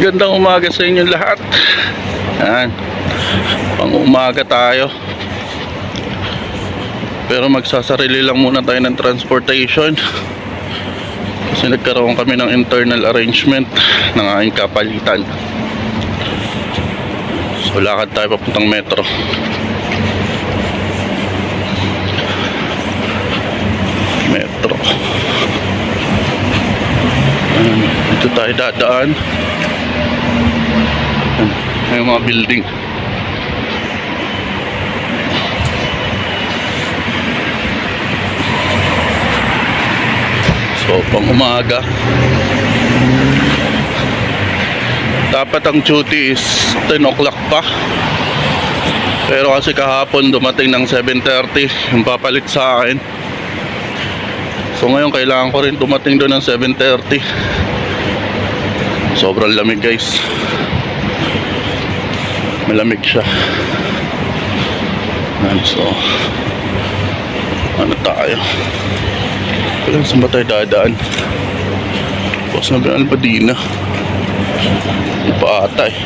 Gandang umaga sa inyo lahat. Yan. Pang umaga tayo. Pero magsasarili lang muna tayo ng transportation. Kasi nagkaroon kami ng internal arrangement ng aking kapalitan. So lakad tayo papuntang metro. Metro. Dito tayo dadaan. May mga building. So pang umaga. Dapat ang duty is 10 o'clock pa. Pero kasi kahapon dumating ng 7:30 yung papalit sa akin. So ngayon kailangan ko rin dumating doon ng 7:30. Sobrang lamig guys. Malamig siya. So ano tayo? Kailan saan ba tayo dadaan? Bukos na ba Almadina? Hindi pa ata eh.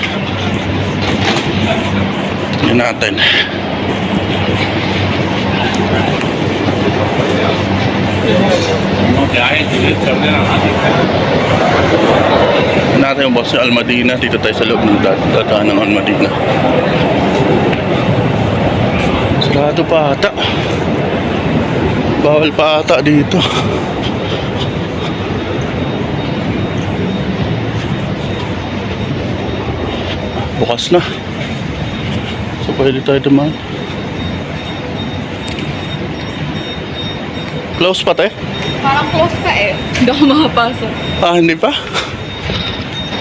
Tignan natin. Natin yung bus ng Almadina. Dito tayo sa loob ng dadaan ng Almadina. Sarado pa ata. Bawal pa ata dito. Bukas na. So pwede tayo dumaan. Close pa tayo? Parang close pa eh. Hindi ako makapasok. Ah, hindi pa?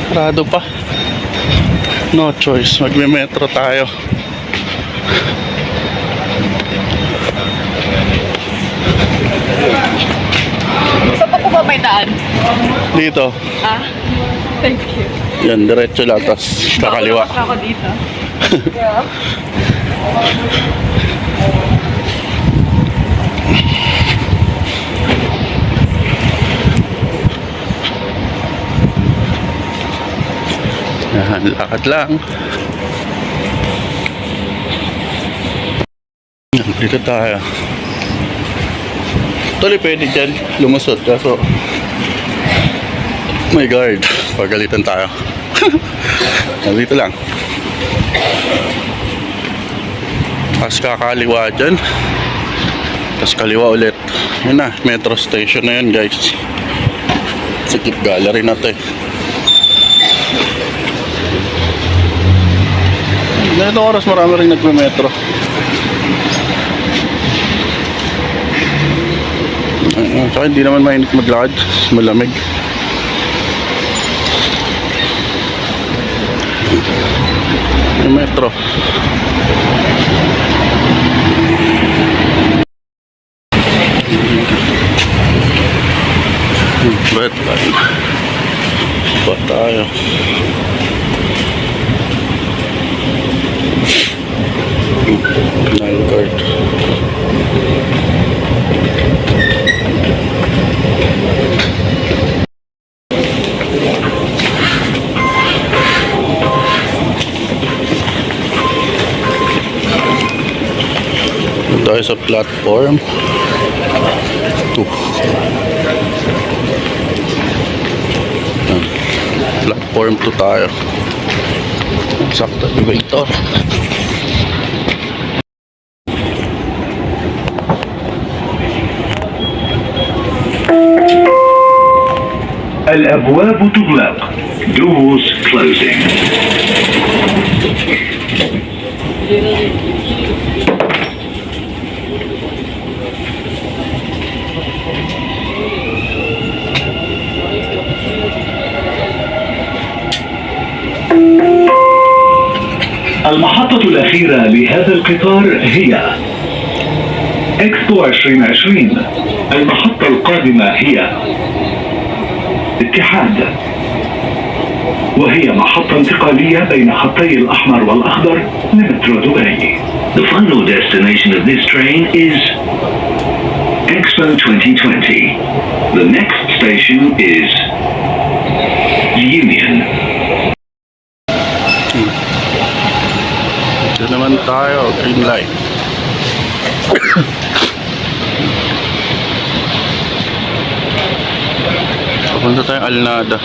Sarado pa. No choice. Magme-metro tayo. Saan pa po ba may daan? Dito. Ah, thank you. Yan, diretso lang. Tapos kakaliwa. Ako dito. Yeah. Yan, lakad lang. Yan, dito tayo. Tuloy pwede dyan lumusot kaso my guard, pagalitan tayo. Dito lang. Tapos kakaliwa dyan. Tapos kaliwa ulit. Yun na, metro station na yun guys. Sikip gallery na to eh. Ganito oras marami rin nagme-metro. Saka hindi naman mainit maglakad. Malamig. Yung metro. Red line. Pa tayo. Nine card. Tayo sa platform 2. Platform 2 tayo. Sakto elevator. الأبواب تغلق. Doors closing. المحطة الأخيرة لهذا القطار هي إكسبو 2020. المحطة القادمة هي اتحاد، وهي محطة انتقالية بين خطي الأحمر والأخضر لمترو دبي. The final destination of this train is Expo 2020. The next station is Union. tayo, green light. Papunta tayong Alnada.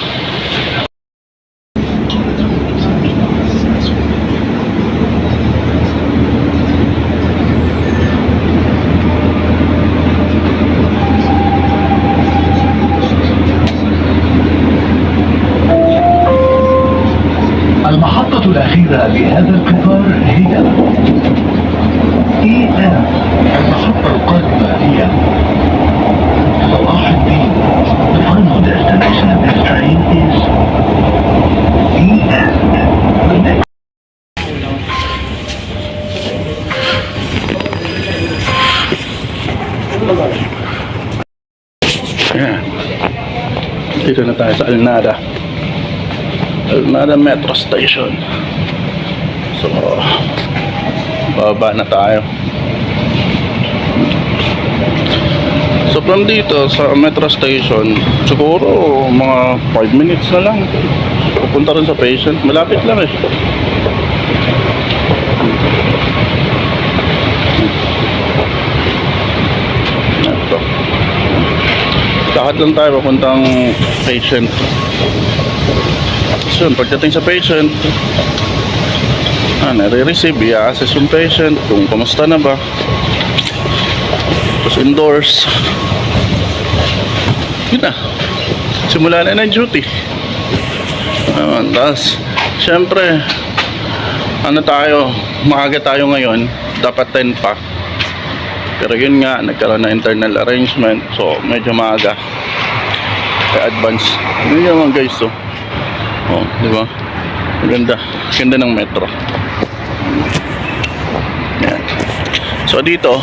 المحطة الأخيرة لهذا القطار هي EM. المحطة القادمة هي صلاح الدين. The final destination of this train is EM. The next Ayan. Dito na tayo sa Alnada. Alnada Metro Station. So, baba na tayo. So, from dito sa Metro Station, siguro mga 5 minutes na lang. Pupunta rin sa patient. Malapit lang eh. Ito. Lakad lang tayo papuntang patient. So, pagdating sa patient, nare-receive, i-assess yung patient kung kamusta na ba. Tapos indoors, yun na, simula na ng duty. Tapos syempre, maaga tayo ngayon, dapat 10 pa, pero yun nga, nagkaroon na internal arrangement, so medyo maaga, kaya advance. Yun naman guys, so di ba? Ganda ng metro. Yan. So dito,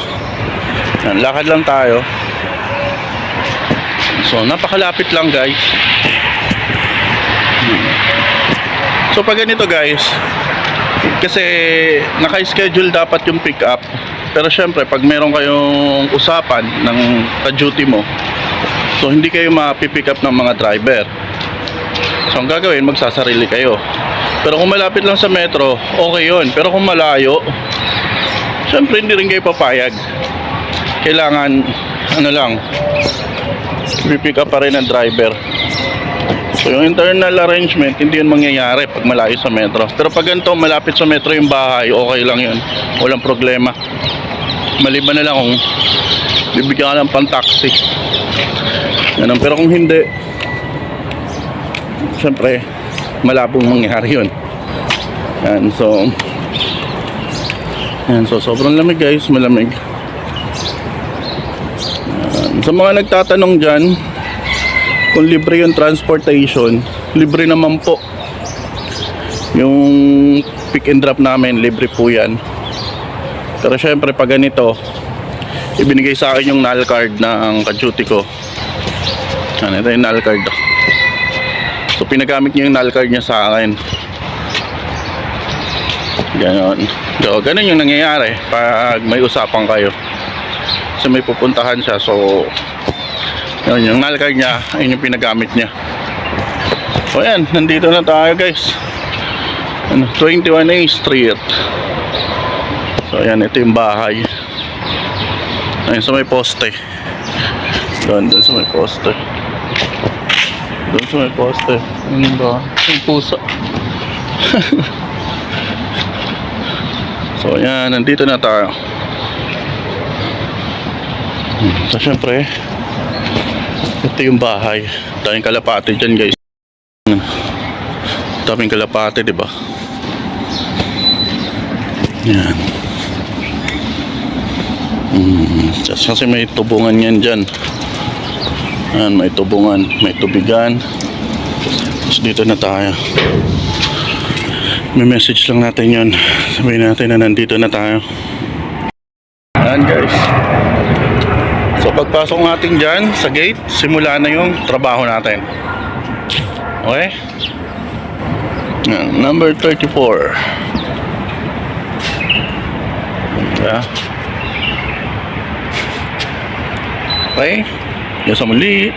lakad lang tayo. So napakalapit lang guys. So pag ganito guys, kasi naka-schedule dapat yung pick up. Pero syempre pag meron kayong usapan ng ka-duty mo, so hindi kayo mapipick up ng mga driver. So ang gagawin, magsasarili kayo. Pero kung malapit lang sa metro, okay yun. Pero kung malayo, syempre hindi rin kayo papayag. Kailangan, pipick up pa rin ang driver. So yung internal arrangement, hindi yun mangyayari pag malayo sa metro. Pero pag ganito, malapit sa metro yung bahay, okay lang yun. Walang problema. Maliban na lang kung bibigyan ka ng pang-taxi. Ganun. Pero kung hindi, siyempre malabong mangyari yun. So sobrang lamig guys, malamig. Sa mga nagtatanong dyan kung libre yung transportation, libre naman po. Yung pick and drop namin, libre po yan. Pero syempre pag ganito, ibinigay sa akin yung NAL card ng ka-duty ko. Ito yung NAL card. So pinagamit niya yung NAL card niya sa akin. Ganon. So ganon yung nangyayari pag may usapan kayo. So may pupuntahan siya. So yun, yung NAL card niya, ayun yung pinagamit niya. So ayan, nandito na tayo guys. 21A Street. So ayan, ito yung bahay. Ayun sa may poste. Doon sa may poste. Doon sa may poste. Ano ba? Yung pusa. So yan, nandito na tayo. So syempre, ito yung bahay. Daming kalapate dyan guys. Daming kalapate, diba? Yan. Kasi may tubungan yan dyan. Yan, may tubungan, may tubigan. Tapos dito na tayo. May message lang natin yun. Sabihin natin na nandito na tayo. Yan guys. So pagpasok natin dyan sa gate, simula na yung trabaho natin. Okay? Yan, number 34. Yeah. Okay? Yan sa muli.